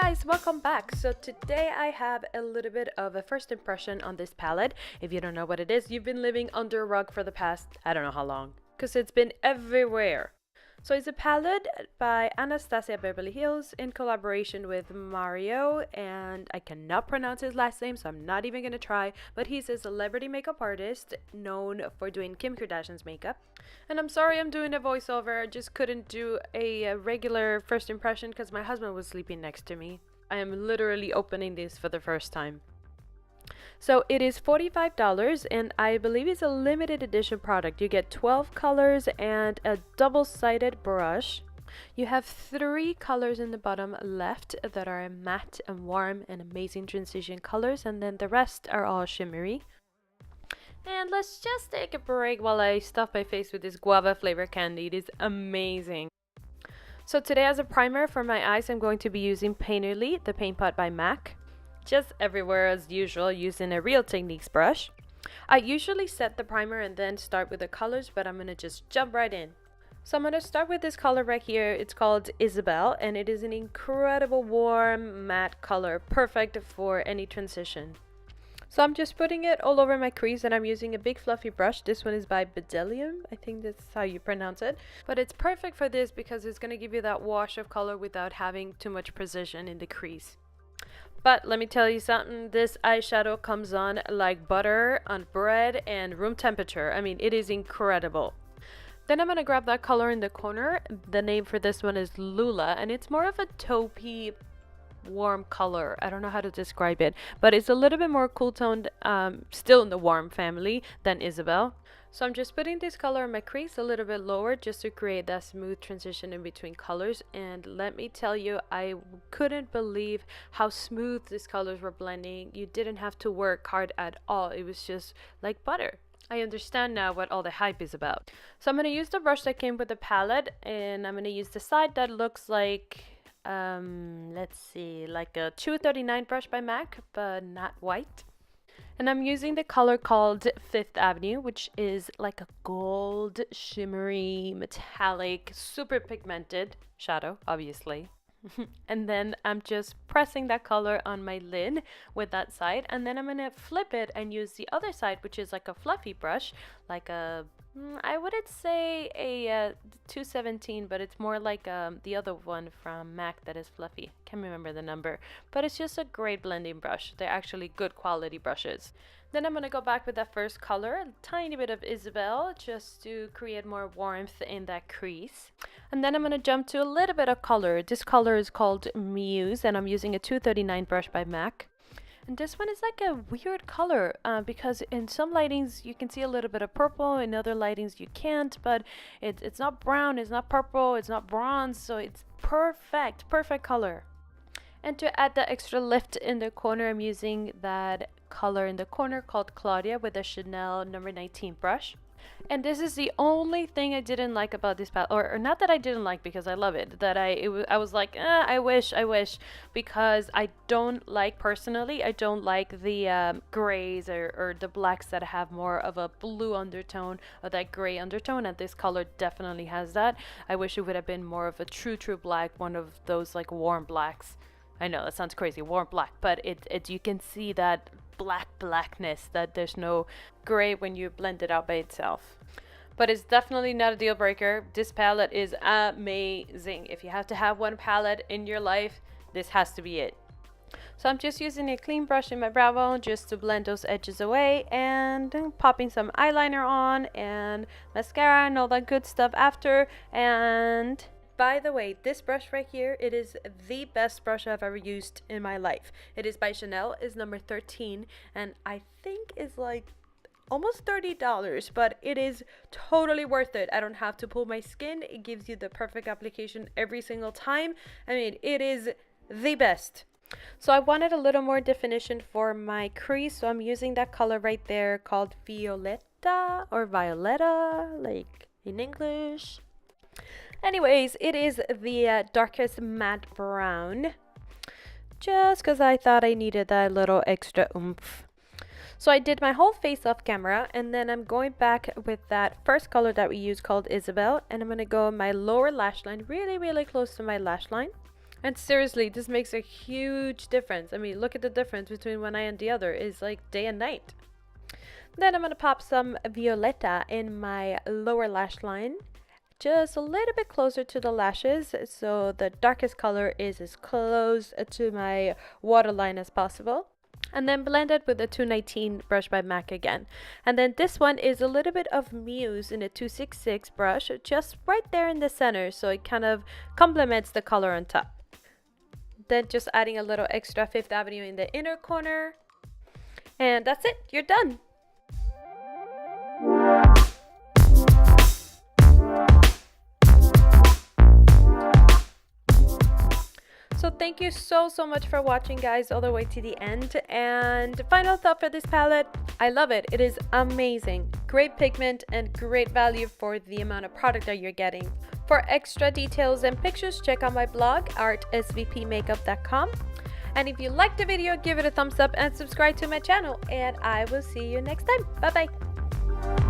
Guys, welcome back. So today I have a little bit of a first impression on this palette. If you don't know what it is, you've been living under a rug for the past, I don't know how long, because it's been everywhere. So it's a palette by Anastasia Beverly Hills in collaboration with Mario, and I cannot pronounce his last name, so I'm not even gonna try, but he's a celebrity makeup artist known for doing Kim Kardashian's makeup. And I'm sorry I'm doing a voiceover, I just couldn't do a regular first impression because my husband was sleeping next to me. I am literally opening this for the first time. So it is $45 and I believe it's a limited edition product. You get 12 colors and a double-sided brush. You have 3 colors in the bottom left that are matte and warm and amazing transition colors, and then the rest are all shimmery. And let's just take a break while I stuff my face with this guava flavor candy. It is amazing. So today as a primer for my eyes, I'm going to be using Painterly, the paint pot by MAC. Just everywhere as usual, using a Real Techniques brush. I usually set the primer and then start with the colors, but I'm going to just jump right in. So I'm going to start with this color right here. It's called Isabel, and it is an incredible warm matte color, perfect for any transition. So I'm just putting it all over my crease, and I'm using a big fluffy brush. This one is by Bedelium, I think that's how you pronounce it. But it's perfect for this because it's going to give you that wash of color without having too much precision in the crease. But let me tell you something, this eyeshadow comes on like butter on bread and room temperature. I mean, it is incredible. Then I'm going to grab that color in the corner. The name for this one is Lula, and it's more of a taupey, warm color. I don't know how to describe it, but it's a little bit more cool toned, still in the warm family than Isabel. So I'm just putting this color in my crease a little bit lower just to create that smooth transition in between colors. And let me tell you, I couldn't believe how smooth these colors were blending. You didn't have to work hard at all. It was just like butter. I understand now what all the hype is about. So I'm going to use the brush that came with the palette, and I'm going to use the side that looks like let's see, like a 239 brush by MAC, but not white. And I'm using the color called Fifth Avenue, which is like a gold, shimmery, metallic, super pigmented shadow, obviously. And then I'm just pressing that color on my lid with that side, and then I'm gonna flip it and use the other side, which is like a fluffy brush, like a I wouldn't say a 217, but it's more like the other one from MAC that is fluffy. Can't remember the number, but it's just a great blending brush. They're actually good quality brushes. Then I'm going to go back with that first color, a tiny bit of Isabel, just to create more warmth in that crease. And then I'm going to jump to a little bit of color. This color is called Muse, and I'm using a 239 brush by MAC. And this one is like a weird color because in some lightings you can see a little bit of purple, in other lightings you can't, but it's not brown, it's not purple, it's not bronze, so it's perfect color. And to add the extra lift in the corner, I'm using that color in the corner called Claudia with a Chanel number 19 brush. And this is the only thing I didn't like about this palette, or not that I didn't like because I love it, that I was like, I wish, because I don't like, personally, I don't like the grays or the blacks that have more of a blue undertone or that gray undertone, and this color definitely has that. I wish it would have been more of a true black, one of those like warm blacks. I know that sounds crazy, warm black, but it you can see that blackness, that there's no gray when you blend it out by itself. But it's definitely not a deal breaker. This palette is amazing. If you have to have one palette in your life, this has to be it. So I'm just using a clean brush in my brow bone just to blend those edges away, and popping some eyeliner on and mascara and all that good stuff after. And by the way, this brush right here, it is the best brush I've ever used in my life. It is by Chanel, is number 13, and I think is like almost $30, but it is totally worth it. I don't have to pull my skin. It gives you the perfect application every single time. I mean, it is the best. So I wanted a little more definition for my crease, so I'm using that color right there called Violetta or Violetta, like in English. Anyways, it is the darkest matte brown, just because I thought I needed that little extra oomph. So I did my whole face off camera, and then I'm going back with that first color that we used called Isabel, and I'm going to go my lower lash line really close to my lash line. And seriously, this makes a huge difference. I mean, look at the difference between one eye and the other. It's like day and night. Then I'm going to pop some Violetta in my lower lash line, just a little bit closer to the lashes, so the darkest color is as close to my waterline as possible. And then blend it with the 219 brush by MAC again. And then this one is a little bit of Muse in a 266 brush, just right there in the center, so it kind of complements the color on top. Then just adding a little extra Fifth Avenue in the inner corner. And that's it, you're done. So thank you so much for watching, guys, all the way to the end. And final thought for this palette, I love it. It is amazing. Great pigment and great value for the amount of product that you're getting. For extra details and pictures, check out my blog, artsvpmakeup.com. And if you liked the video, give it a thumbs up and subscribe to my channel. And I will see you next time. Bye bye.